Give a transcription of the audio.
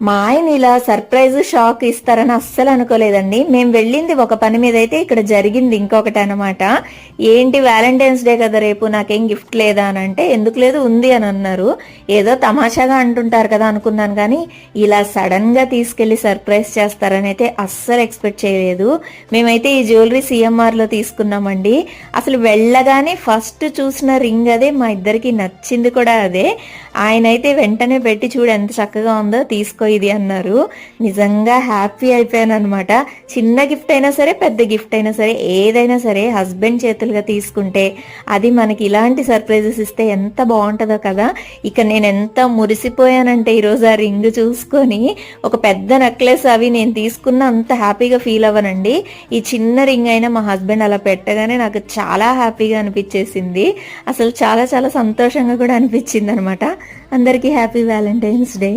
మా ఆయన ఇలా సర్ప్రైజ్ షాక్ ఇస్తారని అస్సలు అనుకోలేదండి. మేము వెళ్ళింది ఒక పని మీద అయితే ఇక్కడ జరిగింది ఇంకొకటి అనమాట. ఏంటి వ్యాలంటైన్స్ డే కదా రేపు, నాకేం గిఫ్ట్ లేదా అని అంటే, ఎందుకు లేదు ఉంది అని అన్నారు. ఏదో తమాషాగా అంటుంటారు కదా అనుకున్నాను, కానీ ఇలా సడన్ గా తీసుకెళ్లి సర్ప్రైజ్ చేస్తారని అయితే అస్సలు ఎక్స్పెక్ట్ చేయలేదు. మేమైతే ఈ జ్యువెలరీ సిఎంఆర్ లో తీసుకున్నామండి. అసలు వెళ్ళగానే ఫస్ట్ చూసిన రింగ్ అదే, మా ఇద్దరికి నచ్చింది కూడా అదే. ఆయన అయితే వెంటనే పెట్టి చూడు ఎంత చక్కగా ఉందో, తీసుకో ఇది అన్నారు. నిజంగా హ్యాపీ అయిపోయాను అనమాట. చిన్న గిఫ్ట్ అయినా సరే, పెద్ద గిఫ్ట్ అయినా సరే, ఏదైనా సరే హస్బెండ్ చేతులుగా తీసుకుంటే అది మనకి ఇలాంటి సర్ప్రైజెస్ ఇస్తే ఎంత బాగుంటుందో కదా. ఇక నేను ఎంత మురిసిపోయానంటే ఈరోజు ఆ రింగ్ చూసుకొని, ఒక పెద్ద నెక్లెస్ అవి నేను తీసుకున్న అంత హ్యాపీగా ఫీల్ అవ్వనండి. ఈ చిన్న రింగ్ అయినా మా హస్బెండ్ అలా పెట్టగానే నాకు చాలా హ్యాపీగా అనిపించేసింది. అసలు చాలా చాలా సంతోషంగా కూడా అనిపించింది అనమాట. అందరికీ హ్యాపీ వ్యాలంటైన్స్ డే.